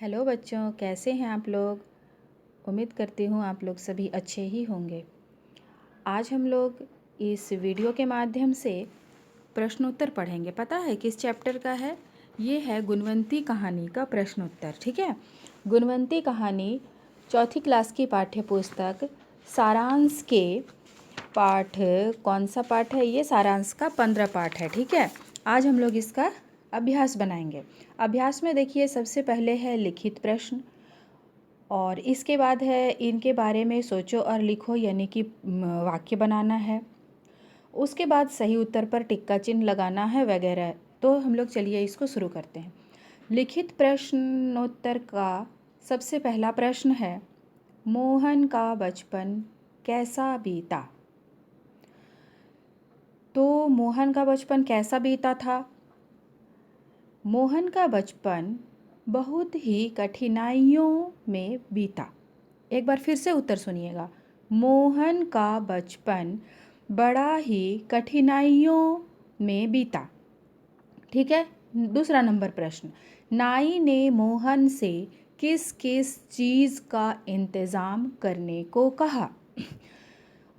Hello बच्चों, कैसे हैं आप लोग। उम्मीद करती हूँ आप लोग सभी अच्छे ही होंगे। आज हम लोग इस वीडियो के माध्यम से प्रश्नोत्तर पढ़ेंगे। पता है किस चैप्टर का है? ये है गुणवंती कहानी का प्रश्नोत्तर। ठीक है, गुणवंती कहानी चौथी क्लास की पाठ्य पुस्तक सारांश के पाठ, कौन सा पाठ है ये? सारांश का 15 पाठ है। ठीक है, आज हम लोग इसका अभ्यास बनाएंगे। अभ्यास में देखिए, सबसे पहले है लिखित प्रश्न और इसके बाद है इनके बारे में सोचो और लिखो, यानी कि वाक्य बनाना है। उसके बाद सही उत्तर पर टिक्का चिन्ह लगाना है वगैरह। तो हम लोग चलिए इसको शुरू करते हैं। लिखित प्रश्नोत्तर का सबसे पहला प्रश्न है, मोहन का बचपन कैसा बीता? तो मोहन का बचपन कैसा बीता था? मोहन का बचपन बहुत ही कठिनाइयों में बीता। एक बार फिर से उत्तर सुनिएगा। मोहन का बचपन बड़ा ही कठिनाइयों में बीता। ठीक है, दूसरा नंबर प्रश्न, नाई ने मोहन से किस किस चीज़ का इंतज़ाम करने को कहा?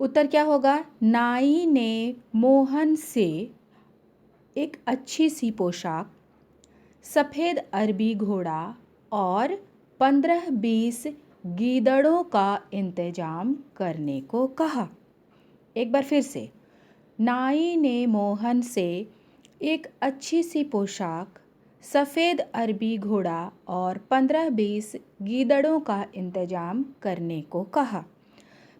उत्तर क्या होगा? नाई ने मोहन से एक अच्छी सी पोशाक, सफ़ेद अरबी घोड़ा और 15-20 गीदड़ों का इंतजाम करने को कहा। एक बार फिर से, नाई ने मोहन से एक अच्छी सी पोशाक, सफ़ेद अरबी घोड़ा और 15-20 गीदड़ों का इंतजाम करने को कहा।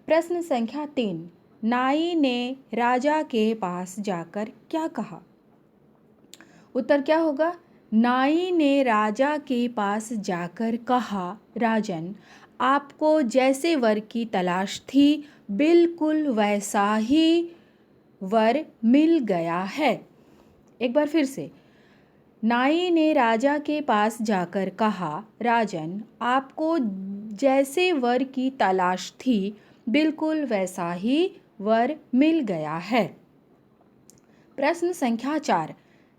प्रश्न संख्या 3, नाई ने राजा के पास जाकर क्या कहा? उत्तर क्या होगा? नाई ने राजा के पास जाकर कहा, राजन, आपको जैसे वर की तलाश थी बिल्कुल वैसा ही वर मिल गया है। एक बार फिर से, नाई ने राजा के पास जाकर कहा, राजन, आपको जैसे वर की तलाश थी बिल्कुल वैसा ही वर मिल गया है। प्रश्न संख्या 4,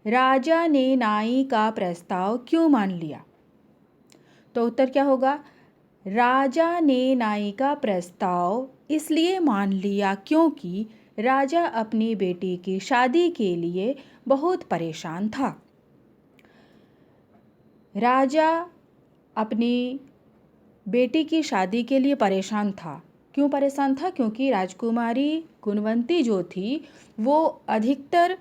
राजा ने नाई का प्रस्ताव क्यों मान लिया? तो उत्तर क्या होगा? राजा ने नाई का प्रस्ताव इसलिए मान लिया क्योंकि राजा अपनी बेटी की शादी के लिए बहुत परेशान था। राजा अपनी बेटी की शादी के लिए परेशान था। क्यों परेशान था? क्योंकि राजकुमारी गुणवंती जो थी वो अधिकतर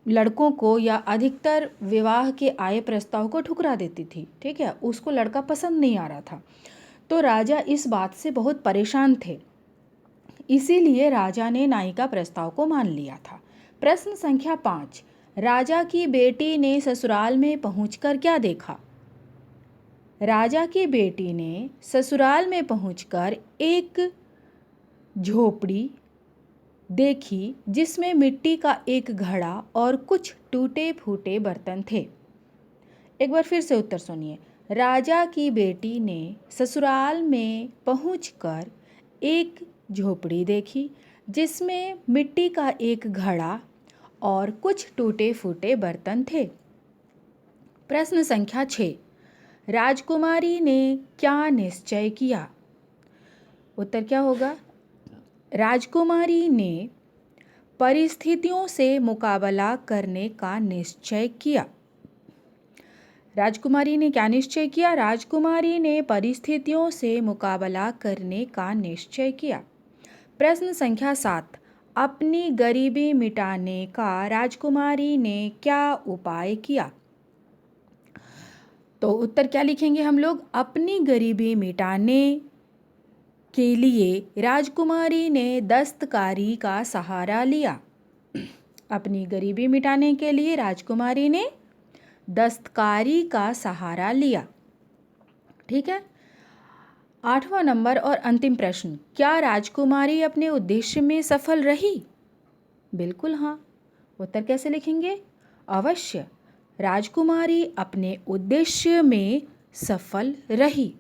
लड़कों को या अधिकतर विवाह के आए प्रस्ताव को ठुकरा देती थी। ठीक है, उसको लड़का पसंद नहीं आ रहा था। तो राजा इस बात से बहुत परेशान थे, इसीलिए राजा ने नाई का प्रस्ताव को मान लिया था। प्रश्न संख्या 5, राजा की बेटी ने ससुराल में पहुंचकर क्या देखा? राजा की बेटी ने ससुराल में पहुंचकर एक झोपड़ी देखी जिसमें मिट्टी का एक घड़ा और कुछ टूटे फूटे बर्तन थे। एक बार फिर से उत्तर सुनिए। राजा की बेटी ने ससुराल में पहुंचकर एक झोपड़ी देखी जिसमें मिट्टी का एक घड़ा और कुछ टूटे फूटे बर्तन थे। प्रश्न संख्या 6, राजकुमारी ने क्या निश्चय किया? उत्तर क्या होगा? राजकुमारी ने परिस्थितियों से मुकाबला करने का निश्चय किया। राजकुमारी ने क्या निश्चय किया? राजकुमारी ने परिस्थितियों से मुकाबला करने का निश्चय किया। प्रश्न संख्या 7, अपनी गरीबी मिटाने का राजकुमारी ने क्या उपाय किया? तो उत्तर क्या लिखेंगे हम लोग? अपनी गरीबी मिटाने के लिए राजकुमारी ने दस्तकारी का सहारा लिया। अपनी गरीबी मिटाने के लिए राजकुमारी ने दस्तकारी का सहारा लिया। ठीक है, 8वां नंबर और अंतिम प्रश्न, क्या राजकुमारी अपने उद्देश्य में सफल रही? बिल्कुल हाँ। उत्तर कैसे लिखेंगे? अवश्य, राजकुमारी अपने उद्देश्य में सफल रही।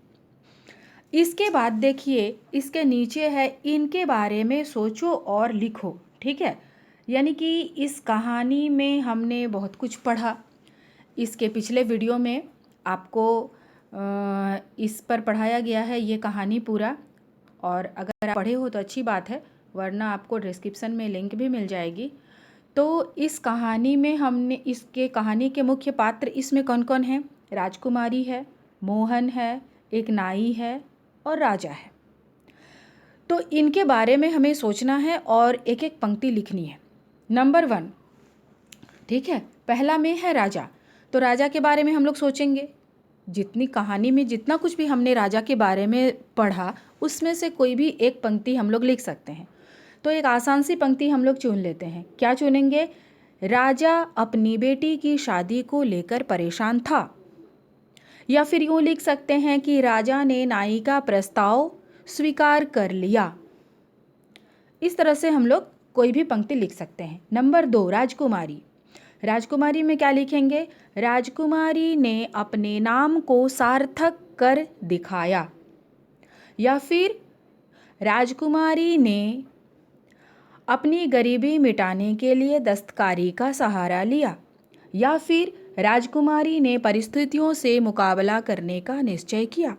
इसके बाद देखिए, इसके नीचे है इनके बारे में सोचो और लिखो। ठीक है, यानी कि इस कहानी में हमने बहुत कुछ पढ़ा। इसके पिछले वीडियो में आपको इस पर पढ़ाया गया है ये कहानी पूरा, और अगर आप पढ़े हो तो अच्छी बात है, वरना आपको डिस्क्रिप्शन में लिंक भी मिल जाएगी। तो इस कहानी में हमने इसके कहानी के मुख्य पात्र इसमें कौन कौन हैं? राजकुमारी है, मोहन है, एक नाई है और राजा है। तो इनके बारे में हमें सोचना है और एक एक पंक्ति लिखनी है। नंबर 1, ठीक है, पहला में है राजा। तो राजा के बारे में हम लोग सोचेंगे। जितनी कहानी में जितना कुछ भी हमने राजा के बारे में पढ़ा, उसमें से कोई भी एक पंक्ति हम लोग लिख सकते हैं। तो एक आसान सी पंक्ति हम लोग चुन लेते हैं। क्या चुनेंगे? राजा अपनी बेटी की शादी को लेकर परेशान था। या फिर यूँ लिख सकते हैं कि राजा ने नाई का प्रस्ताव स्वीकार कर लिया। इस तरह से हम लोग कोई भी पंक्ति लिख सकते हैं। नंबर 2, राजकुमारी। राजकुमारी में क्या लिखेंगे? राजकुमारी ने अपने नाम को सार्थक कर दिखाया। या फिर राजकुमारी ने अपनी गरीबी मिटाने के लिए दस्तकारी का सहारा लिया। या फिर राजकुमारी ने परिस्थितियों से मुकाबला करने का निश्चय किया।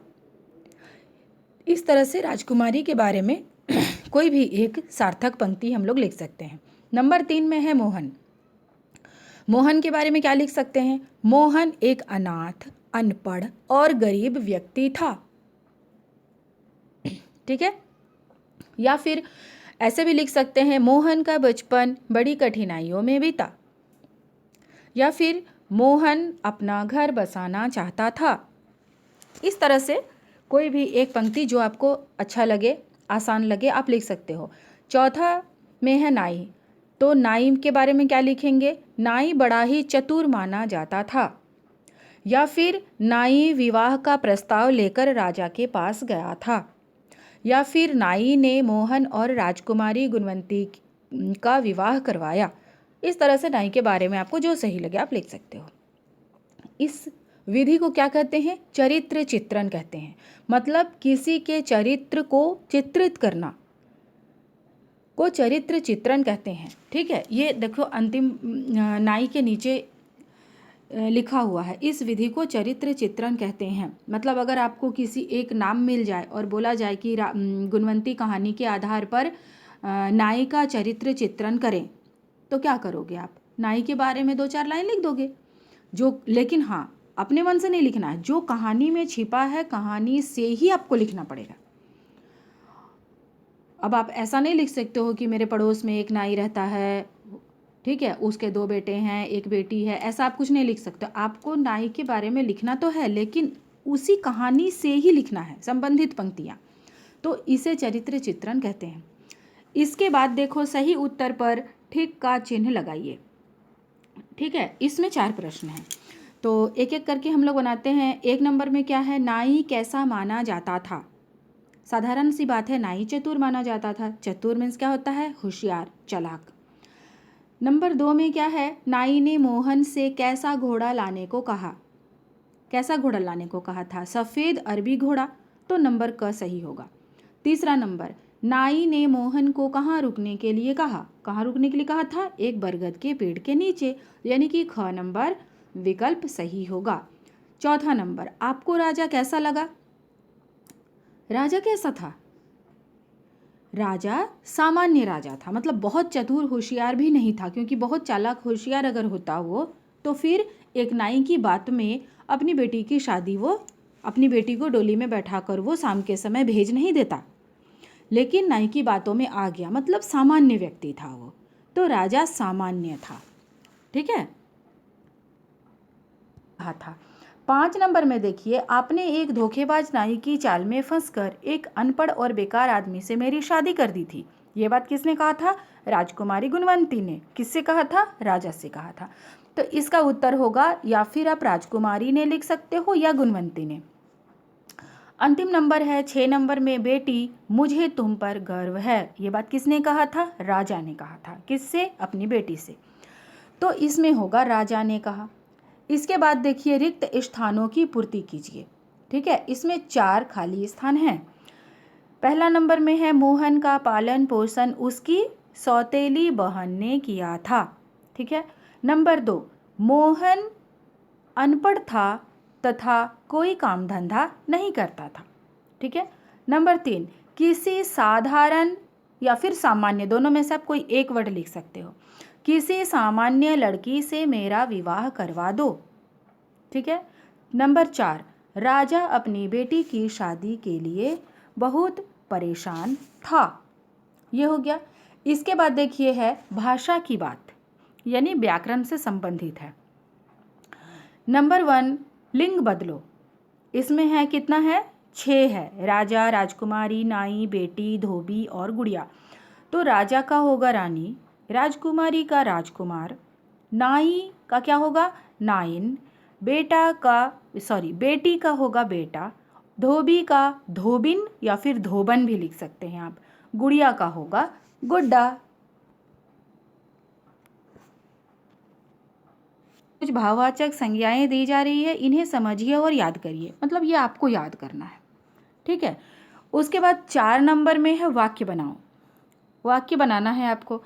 इस तरह से राजकुमारी के बारे में कोई भी एक सार्थक पंक्ति हम लोग लिख सकते हैं। नंबर 3 में है मोहन। मोहन के बारे में क्या लिख सकते हैं? मोहन एक अनाथ, अनपढ़ और गरीब व्यक्ति था। ठीक है। या फिर ऐसे भी लिख सकते हैं, मोहन का बचपन बड़ी कठिनाइयों में बीता। या फिर मोहन अपना घर बसाना चाहता था। इस तरह से कोई भी एक पंक्ति जो आपको अच्छा लगे, आसान लगे, आप लिख सकते हो। चौथा में है नाई। तो नाई के बारे में क्या लिखेंगे? नाई बड़ा ही चतुर माना जाता था। या फिर नाई विवाह का प्रस्ताव लेकर राजा के पास गया था। या फिर नाई ने मोहन और राजकुमारी गुणवंती का विवाह करवाया। इस तरह से नाई के बारे में आपको जो सही लगे आप लिख सकते हो। इस विधि को क्या कहते हैं? चरित्र चित्रण कहते हैं। मतलब किसी के चरित्र को चित्रित करना को चरित्र चित्रण कहते हैं। ठीक है, ये देखो अंतिम नाई के नीचे लिखा हुआ है, इस विधि को चरित्र चित्रण कहते हैं। मतलब अगर आपको किसी एक नाम मिल जाए और बोला जाए कि गुणवंती कहानी के आधार पर नाई का चरित्र चित्रण करें, तो क्या करोगे आप? नाई के बारे में 2-4 लाइन लिख दोगे। लेकिन हाँ, अपने मन से नहीं लिखना है, जो कहानी में छिपा है कहानी से ही आपको लिखना पड़ेगा। अब आप ऐसा नहीं लिख सकते हो कि मेरे पड़ोस में एक नाई रहता है, ठीक है, उसके 2 बेटे हैं, 1 बेटी है, ऐसा आप कुछ नहीं लिख सकते। आपको नाई के बारे में लिखना तो है, लेकिन उसी कहानी से ही लिखना है, संबंधित पंक्तियाँ। तो इसे चरित्र चित्रण कहते हैं। इसके बाद देखो, सही उत्तर पर ठीक का चिन्ह लगाइए। ठीक है, इसमें 4 प्रश्न हैं, तो एक एक करके हम लोग बनाते हैं। 1 नंबर में क्या है? नाई कैसा माना जाता था? साधारण सी बात है, नाई चतुर माना जाता था। चतुर मीन्स क्या होता है? होशियार, चालाक। नंबर 2 में क्या है? नाई ने मोहन से कैसा घोड़ा लाने को कहा? कैसा घोड़ा लाने को कहा था? सफ़ेद अरबी घोड़ा। तो नंबर क सही होगा। तीसरा नंबर, नाई ने मोहन को कहाँ रुकने के लिए कहा? कहाँ रुकने के लिए कहा था? एक बरगद के पेड़ के नीचे, यानी कि ख नंबर विकल्प सही होगा। चौथा नंबर, आपको राजा कैसा लगा? राजा कैसा था? राजा सामान्य राजा था, मतलब बहुत चतुर होशियार भी नहीं था, क्योंकि बहुत चालाक होशियार अगर होता वो तो फिर एक नाई की बात में अपनी बेटी की शादी वो अपनी बेटी को डोली में बैठाकर वो शाम के समय भेज नहीं देता। लेकिन नाई की बातों में आ गया, मतलब सामान्य व्यक्ति था वो, तो राजा सामान्य था। ठीक है, कहा था। 5 नंबर में देखिए, आपने एक धोखेबाज नाई की चाल में फंसकर एक अनपढ़ और बेकार आदमी से मेरी शादी कर दी थी। ये बात किसने कहा था? राजकुमारी गुणवंती ने। किससे कहा था? राजा से कहा था। तो इसका उत्तर होगा, या फिर आप राजकुमारी ने लिख सकते हो या गुणवंती ने। अंतिम नंबर है 6 नंबर में, बेटी मुझे तुम पर गर्व है। ये बात किसने कहा था? राजा ने कहा था। किससे? अपनी बेटी से। तो इसमें होगा राजा ने कहा। इसके बाद देखिए, रिक्त स्थानों की पूर्ति कीजिए। ठीक है, इसमें 4 खाली स्थान हैं। पहला नंबर में है, मोहन का पालन पोषण उसकी सौतेली बहन ने किया था। ठीक है। नंबर 2, मोहन अनपढ़ था तथा कोई काम धंधा नहीं करता था। ठीक है। नंबर 3, किसी साधारण या फिर सामान्य, दोनों में से आप कोई एक वर्ड लिख सकते हो। किसी सामान्य लड़की से मेरा विवाह करवा दो। ठीक है। नंबर 4, राजा अपनी बेटी की शादी के लिए बहुत परेशान था। ये हो गया। इसके बाद देखिए है भाषा की बात, यानी व्याकरण से संबंधित है। नंबर 1, लिंग बदलो। इसमें है कितना है, 6 है। राजा, राजकुमारी, नाई, बेटी, धोबी और गुड़िया। तो राजा का होगा रानी, राजकुमारी का राजकुमार, नाई का क्या होगा, नाइन, बेटी का होगा बेटा, धोबी का धोबिन या फिर धोबन भी लिख सकते हैं आप, गुड़िया का होगा गुड्डा। कुछ भाववाचक संज्ञाएं दी जा रही है, इन्हें समझिए और याद करिए, मतलब ये आपको याद करना है। ठीक है। उसके बाद 4 नंबर में है वाक्य बनाओ। वाक्य बनाना है आपको।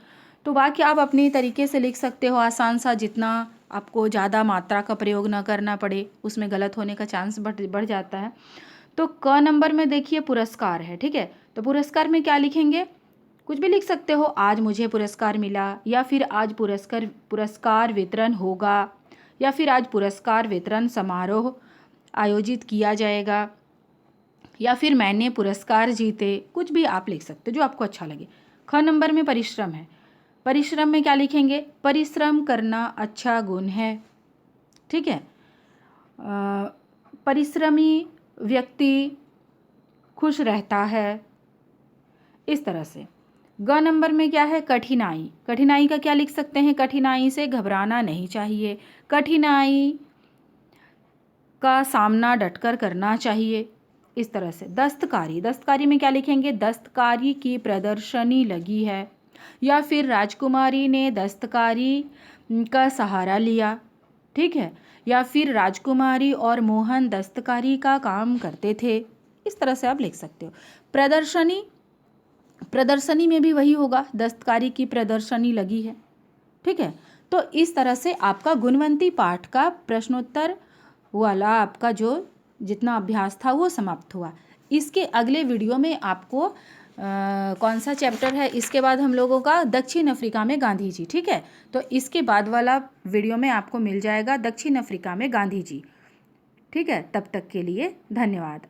तो वाक्य आप अपने तरीके से लिख सकते हो, आसान सा, जितना आपको ज़्यादा मात्रा का प्रयोग ना करना पड़े, उसमें गलत होने का चांस बढ़ जाता है। तो क नंबर में देखिए पुरस्कार है। ठीक है। तो पुरस्कार में क्या लिखेंगे, कुछ भी लिख सकते हो, आज मुझे पुरस्कार मिला, या फिर आज पुरस्कार वितरण होगा, या फिर आज पुरस्कार वितरण समारोह आयोजित किया जाएगा, या फिर मैंने पुरस्कार जीते, कुछ भी आप लिख सकते हो जो आपको अच्छा लगे। ख नंबर में परिश्रम है। परिश्रम में क्या लिखेंगे, परिश्रम करना अच्छा गुण है। ठीक है। परिश्रमी व्यक्ति खुश रहता है, इस तरह से। ग नंबर में क्या है, कठिनाई। कठिनाई का क्या लिख सकते हैं, कठिनाई से घबराना नहीं चाहिए, कठिनाई का सामना डटकर करना चाहिए, इस तरह से। दस्तकारी। दस्तकारी में क्या लिखेंगे, दस्तकारी की प्रदर्शनी लगी है, या फिर राजकुमारी ने दस्तकारी का सहारा लिया। ठीक है। या फिर राजकुमारी और मोहन दस्तकारी का काम करते थे, इस तरह से आप लिख सकते हो। प्रदर्शनी, प्रदर्शनी में भी वही होगा, दस्तकारी की प्रदर्शनी लगी है। ठीक है। तो इस तरह से आपका गुणवंती पाठ का प्रश्नोत्तर वाला आपका जो जितना अभ्यास था वो समाप्त हुआ। इसके अगले वीडियो में आपको कौन सा चैप्टर है, इसके बाद हम लोगों का दक्षिण अफ्रीका में गांधी जी। ठीक है। तो इसके बाद वाला वीडियो में आपको मिल जाएगा दक्षिण अफ्रीका में गांधी जी। ठीक है। तब तक के लिए धन्यवाद।